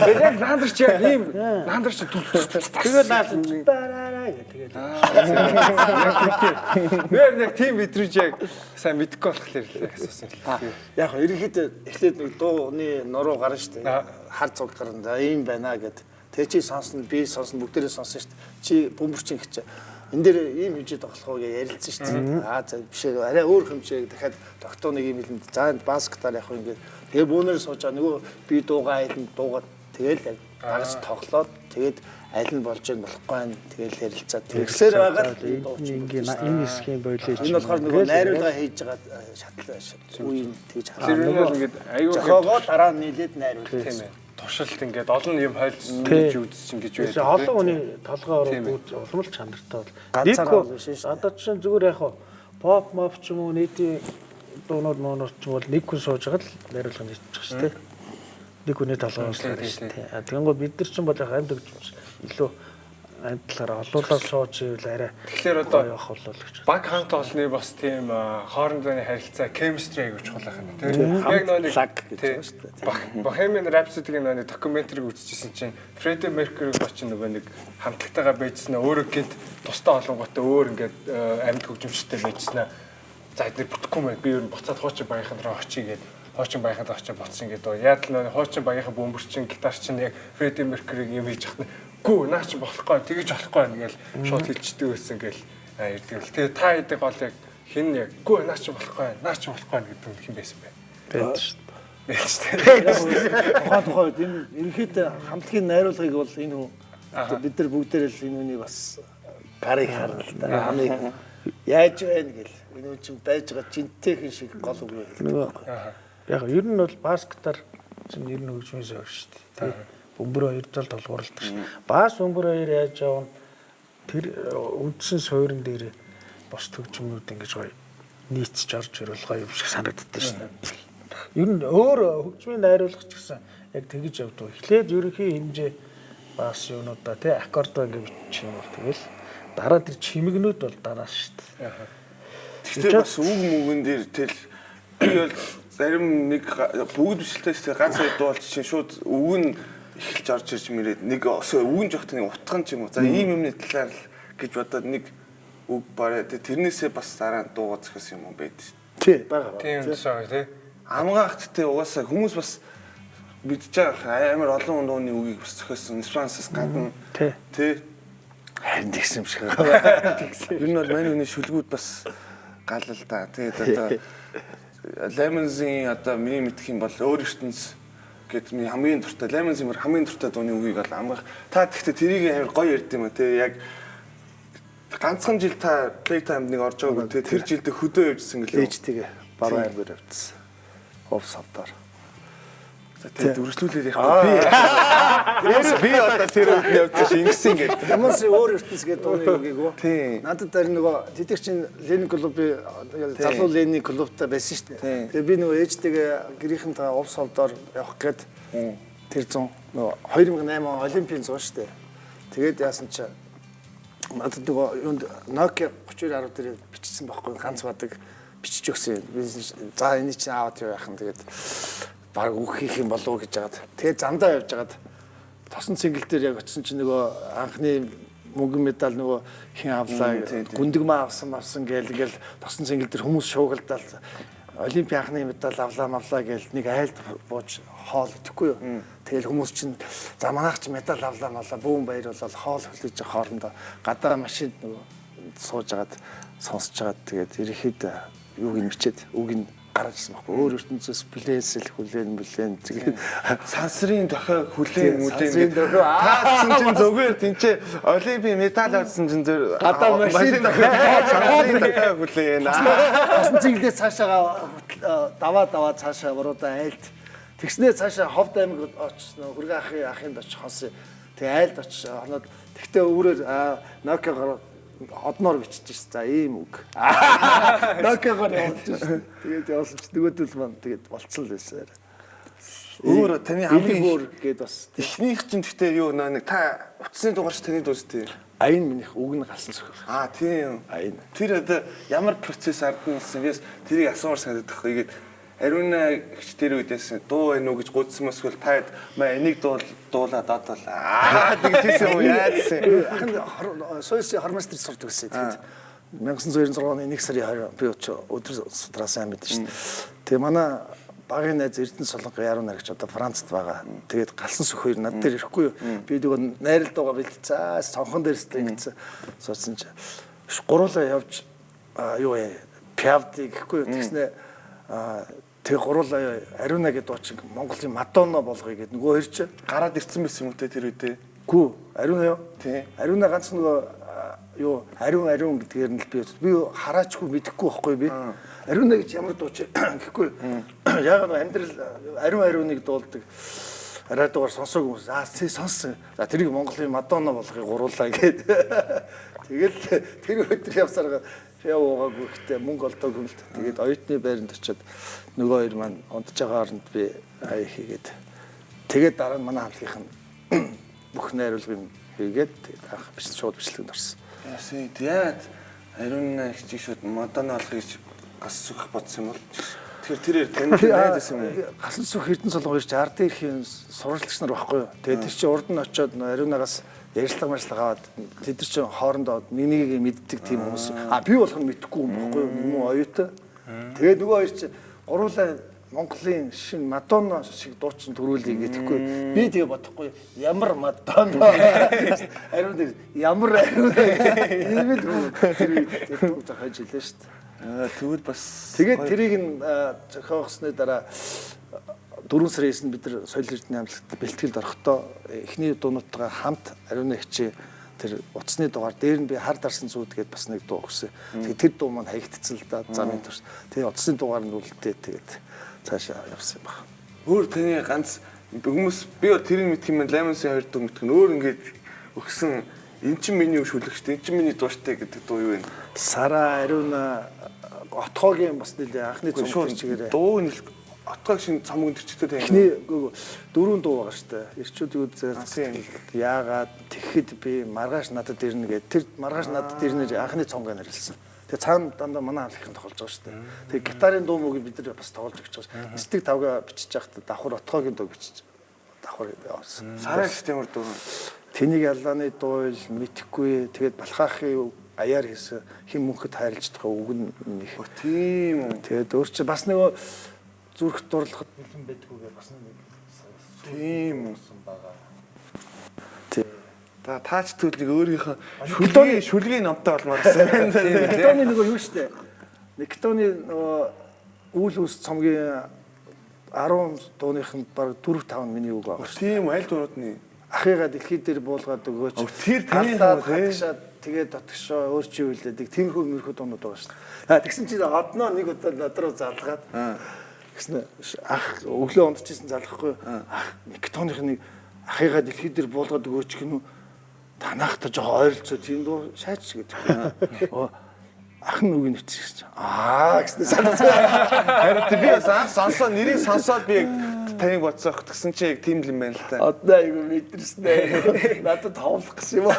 Speaker 4: Тэгээд яг наанд чи яг ийм наанд чи
Speaker 3: тэгээд наас бараа гэдэг.
Speaker 4: яг тийм бидрэж яг сайн мэдгүй болохоор л асуусан.
Speaker 2: Яг ерөнхийдөө эхлээд нэг дууны нуруу гарна шүү дээ. Хар цуг гарна. Ийм байна гэд. Тэ чи сонсно, би сонсно, бүгдээрээ сонсно шүү дээ. Чи бөмбөрчин гэж. Энд дээр ийм хэмжээд тоглох уу гэж ярилцсан шүү дээ. За биш ээ. Арай өөр хэмжээ дахиад тогтоо нэг юм хэлэнд. За энэ бас гитар яг ингээд. Тэгээ бүүнээр сууж байгаа нөгөө би дуугаа хэлэн дуугаад тэгэл яг гарч тоглоод тэгээд аль нь болж юм болохгүй байна. Тэгэл ярилцаад тэгсээр байгаа л
Speaker 3: энэ хэсгийн бойлооч.
Speaker 2: энэ болохоор нөгөө найруулга хийж байгаа шатлал үеийн тэгж
Speaker 4: Тэр нь бол ингээд аюул
Speaker 2: зохиогоо дараа нь нийлээд найруулах
Speaker 4: тийм ээ. Туршилт ингээд олон юм хойлсон гэж үзсэн гэж байдаг.
Speaker 3: Олон хүний толгой ороод улам л чанартай бол.
Speaker 2: Ганцаараа биш шүү.
Speaker 3: Одоо чинь зүгээр яг pop mop ч юм уу нийтийн дуунууд моонууд ч бол нэг хүн сууж байгаа л найруулга нийцчих шүү дээ. Нэг хүний толгой ослоо шүү дээ. Тэгэнгүүт бид нар ч бол яг амьд гэж илүү энэ талаараа олуулаад сууж ивэл арай
Speaker 4: Тэгэхээр одоо
Speaker 3: явах болол гэж.
Speaker 4: баг хамт олны бас тийм хоорондооны харилцаа chemistry гэж чухал байх юм тийм. Яг нэг
Speaker 2: лаг гэж байна шүү дээ.
Speaker 4: Bohemian Rhapsody-гийн нэг докюментарийг үзчихсэн чинь Freddie Mercury гоч нөгөө нэг хамтлагтайгаа байжснаа өөрөө гинт тусдаа олонготой өөр ингээд амьд хөгжимчтэй байжснаа. За эдгээр бүтэхгүй мэн би ер нь буцаад хуучин багийнхан руу очие гэдэг. Хуучин багийнханд очиж бодсон гэдэг. Яг л хуучин багийнхан бөмбөрчин гитарчин яг Freddie Mercury-г юм хийж ахна. Гүү наач болохгүй тэгэж болохгүй ингээл шууд хэлчихдэг байсан ингээл ирдэг. Тэгээ та хэдэг гол яг хин яг гүү наач болохгүй гэдэг нь хэн байсан бэ?
Speaker 2: Тухайн энэ ерөнхийдөө хамтлагийн найруулгыг бол энэ хүн бид нар бүгдээрээ л энэ үний бас гарыг харна л да. Хамыг яаж байна гэл энэ хүн чинь байж байгаа жинтэй хин шиг гол үг
Speaker 3: нөгөө яг ер нь бол баскетаар чинь ер нь хөгжмөөс өөр шүү дээ. Бөмбөр хоёр зал толгуурлдаг шин. Бас бөмбөр хоёр яаж явна? Тэр үндсэн суурин дээр бос төгжмүүд ингэж гоё нийцж орж ирвэл гоё юм шиг санагддаг шин. Ер нь өөр хөгжмийн найруулгач гэсэн яг тэгж явдаг. Эхлээд ерөнхий хэмжээ бас юунуудаа тий аккорд ингэ бичих юм бол тэгэл дараа тэр чимэгнүүд бол дараа шүү дээ.
Speaker 1: Тэгтээ бас үг мүгэн дээр тэл би бол зарим нэг бүгд бичлэгтэй ганц хоёр дуулч чинь шууд үг нь эхэлж орж ирж мэрээд нэг өвгөн жоохт нэг утган ч юм уу. За ийм юмны талаар л гэж бодоод нэг үг бараа. Тэрнээсээ бас дараа нь дуугаа зохиосон юм байд.
Speaker 2: тий байгаа.
Speaker 4: Тийм үсээ тий.
Speaker 1: Амгаахт те угаасаа хүмүүс бас мэдж байгаа амар олон дууны үгийг бас зохиосон Спансаас гадна тий
Speaker 2: харин тэгсэн юм шиг байгаа.
Speaker 1: ер нь бол мань үний шүлгүүд бас гал л да. Тэгээд одоо Lemons-ийн одоо миний мэдх юм бол өөр ертөнц гэдэг миний хамгийн дуртай Lemons-ийн хамгийн дуртай дууны үгийг бол амгах. Та тэгтээ тэрийг амар гоё ярьд юм а тий яг ганцхан жил та Playtime нэг орж байгаагүй тий тэр жилдээ хөдөө явжсэн гэлээ.
Speaker 2: Ээжтэйгээ баруун аймгаар явчихсан. Овс авдаар.
Speaker 1: Тэгээд үргэлжлүүлээд явахгүй. Би одоо тэр үед явж ингэсэн гэдэг.
Speaker 2: Lemons-ийн өөр ертөнц гэдэг дууны үгийг үү?
Speaker 1: Тий.
Speaker 2: Надад тэр нөгөө тэдэг чинь Ленин клубын залуу Ленин клубтай байсан шүү дээ. Тэгээ би нөгөө ээжтэйгээ гэрийнхэнтэй овс авдаар явах гээд тэр 100 нөгөө 2008 он Олимпийн 100 шүү дээ. Тэгээд яасан чи надад нөгөө юунд Nokia 3210 дээр бичсэн байхгүй ганц бадаг бичиж өгсөн. За энийг чинь аваад явах юм тэгээд баг үг хийх юм болов уу гэж жагаад. Тэгээд замдаа явж жагаад тосон цэнгэл дээр яг очисон чинь нөгөө анхны мөнгөн медаль нөгөө хин авлаа гүндгмаа авсан гээл тосон цэнгэл дээр хүмүүс шуугалдаал Олимпийн анхны медаль авлаа гээл нэг айлд бууж хоол идэхгүй юу. Тэгэл хүмүүс чинь за манайх ч медаль авлаа бүүн баяр болол хоол хүлээж хоорондоо гадаа машинд нөгөө сууж агаад сонсож агаад тэгээд ирэхэд юуг нь бичээд үг нь гаргажсэн байхгүй өөр ертөнцөөс плэсэл хүлээн тэгээд
Speaker 1: сансрын дохой хүлээн таасан чинь зүгээр тэнцээ Олимпийн медаль авсан чинь зөв
Speaker 2: гадаа машин
Speaker 1: сансрын дохой хүлээн
Speaker 2: асан цэглээс цаашаа даваа цаашаа буруудаа айлт тэгснээ цаашаа Ховд аймаг очсон хүргээ ахынд очих хонс тэгээ айлд очиж хоноод тэгтээ өөрөөр Nokia-гаар одноор бичиж за ийм үг. Nokia-гаар явуулчихсан. Тэгээд явуулсан ч нөгөөдөл маань тэгээд болцсон л байсан.
Speaker 1: Өөр таны хамгийн
Speaker 2: өөр гээд бас
Speaker 1: эхнийх чинь гэхдээ юу нэг та утасны дугаарч таны дуустай.
Speaker 2: Аян минийх үг нь галсан сөхөв.
Speaker 1: Тийм.
Speaker 2: Аян.
Speaker 1: Тэр одоо ямар процесс ардансан вэс тэрийг асуумар санагдах игээд Ариуна гिच тэр үедээс дуу энэ үү гэж гуйдсан мэсгэл таад маа энийг дуулаад одоо тэгжсэн юм яадсэн.
Speaker 2: Ахын сойс хормастер сурдаг гэсэн. Тэгээд 1996 оны 1 сарын 20 би өдөр судраа сайн мэдэн шүү дээ. Тэгээ манай багын найз Эрдэнэ Солонго яруу наригч одоо Францад байгаа. Тэгээд галсан сөхөөр над дээр ирэхгүй юу. Би нөгөө найралдуугаа бэлтцээ. Сонхон дээрс тэгсэн. Суудсан чи гуруулаа явж юу вэ? Пявди гэхгүй юу. Тэгснэ тэг гуруулаа Ариуна гэдэг дуучин Монголын Мадонна болгоё гэдэг нөгөө хоёр ч
Speaker 1: гараад ирсэн байсан юм уу те тэр үедээ.
Speaker 2: Гүү Ариуна юу?
Speaker 1: Тий.
Speaker 2: Ариуна ганц нөгөө юу ариун гэдгээр нь л би хараачгүй мэдэхгүй байхгүй би. Ариуна гэж ямар дууч гэхгүй. Яг нь амьдрал ариуныг дуулдаг. Радиогоор сонсоогүй хүмүүс сонссон. За тэрийг Монголын Мадонна болгоё гуруулаа гэдэг. Тэгэл тэр өдөр явсараа яваагүй гэхдээ мөнгө олдоогүй л. Тэгээд оюутны байранд очиод нөгөө хоёр маань унтж байгаа хооронд би ая хийгээд тэгээд дараа нь манай хамтгийнх нь бүх найруулгын хийгээд тэгээд анх биш шууд бичлэгэнд орсон.
Speaker 1: Яасан тэгээд Ариуна хичээх шууд Мадонна олох гэж гас сүх бодсон юм бол тэр танд найдсан юм уу?
Speaker 2: Гасан сүх Эрдэнэ Солонго ирж ард ирэхийн сурвалжлагч нар байхгүй юу? Тэгээд тэр чинь урд нь очиод Ариунагаас ярьслага аваад тэд нар чинь хоорондоо нэгнийг мэддэг тийм хүмүүс. Би болох нь мэдэхгүй юм байхгүй юу? Юм уу оюутай. Тэгээд нөгөө хоёр чинь гуруулаа Монголын шин Мадонна шиг дуучин төрүүлээ гэдэггүй. Би тэгээ бодохгүй ямар Мадонна. Ариун дээр ямар ариун. Ийм л тэр захаж хэлээ шүү дээ.
Speaker 1: Тэгвэл бас
Speaker 2: тэгээд тэрийг нь зохиогсны дараа 4 сарын 9-нд бид нар Соёл Эрдэнэ аймагт бэлтгэлд орохдоо эхний дуунуудтайгаа хамт Ариуна хичээ тэр утасны дугаар дээр нь би хар дарсан зүуд гэдээ бас нэг дуу өгсөн. Тэгээд тэр дуу маань хаягдцсан л да замын турш. Тэгээд утасны дугаар нь үлдээ тэгээд цаашаа явсан юм байна.
Speaker 1: Өөр таны ганц хүмүүс би тэрийг мэдх юм Lemons-ийн хоёр дуу мэдх нь өөр ингээд өгсөн эн чинь миний шүлэгчтэй эн чинь миний дууштай гэдэг дуу юу вэ?
Speaker 2: Сара Ариуна отгоогийн бас нэлээ анхны цомог чигээрээ
Speaker 1: дуу нь отгоо шин цомог төрчтэй тийм.
Speaker 2: Эхний дөрвөн дуу байгаа шүү дээ. Ирчүүд үзээ яагаад тэгэхэд би маргааш надад ирнэ гэдэг тэр маргааш надад ирнэ анхны цомгоо нэрлсэн. Тэгээ цаана дандаа манай хамтлагийн тоглож байгаа шүү дээ. Тэгээ гитарын дуу мөгийг бид нар бас тоглож өгч байгаа. Нэстэг тавга бичиж байхдаа давхар отгоогийн дуу бичиж давхар явуулсан.
Speaker 1: Сарай их тиймэр дуу.
Speaker 2: Тэнийг ялааны дуу л мэдхгүй. Тэгээд балхаахын аяар хийсэн хин мөнхөд хайрлаж байгаа үг нь их.
Speaker 1: Тийм үү.
Speaker 2: Тэгээд өөр чи бас нөгөө зүрх дурлахад бэлэн байдгүйгээр бас нэг
Speaker 1: Тийм үү.
Speaker 3: байгаа.
Speaker 1: Таач төлөг өөрийнхөө шүлгийн номтой болмоор гэсэн.
Speaker 2: Никтоны нөгөө юу штэ. Никтоны нөгөө үйл үс цомгийн 10 дууныхын баг 4-5 миний үг байгаа.
Speaker 1: Тийм аль дуруудны
Speaker 2: Ахыгаа дэлхий дээр буулгаад өгөөч.
Speaker 1: Тэр таны юм тий.
Speaker 2: Тэгээд дотгошоо өөр чи үйлдэх тиймэрхүү мөрхөө дуунууд байгаа шүү дээ. Тэгсэн чинь одноо нэг удаа надруу залгаад гэсэн ах өглөө унтчихсан залгахгүй. Ах Никтоных нэг ахыгаа дэлхий дээр буулгаад өгөөч гэнүү. Танахта жоо ойролцоо тийм дуу шаач гэдэг. Ах нь үг нэвчсэн. Гэсэн санацгаа.
Speaker 1: Харин би бас анх сонсоо нэрийг сонсоод би таныг бодсоох гэсэн чи яг тийм л юм байна л та.
Speaker 2: Одоо айгу мэдэрснэ. Надад товлох гэсэн юм аа.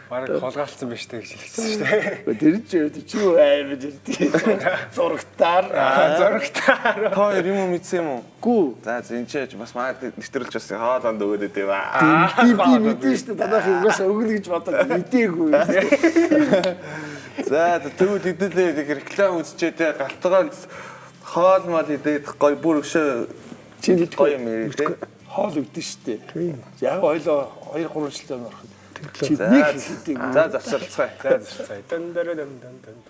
Speaker 4: Бараг холгаалцсан биш тэг гэж хэлсэн шүү дээ.
Speaker 2: Тэр чи юу аймаг ирдэг. Зурагтаар.
Speaker 4: Зурагтаар.
Speaker 1: Та хоёр юм мэдсэн юм уу?
Speaker 2: Гүү.
Speaker 1: За энэ ч бас маад нэвтрүүлж бас хоолонд өгөөд дээ ба.
Speaker 2: Би мэдэн шүү дээ. Танах угаасаа өгнө гэж бодоод мэдээгүй.
Speaker 1: За тэгвэл хэдүүлээ реклам үзчихэд галтгаан хоол мал идээд гоё бүр өшөө
Speaker 2: Чи
Speaker 1: гоё юм ярив тий.
Speaker 2: хоол өгдөн шүү дээ. Яг ойлоо 2-3 жилээр ороход. Чи
Speaker 1: За
Speaker 2: нэг хийдэг.
Speaker 1: за завсарлцгаая.
Speaker 4: За дан дан дан дан дан.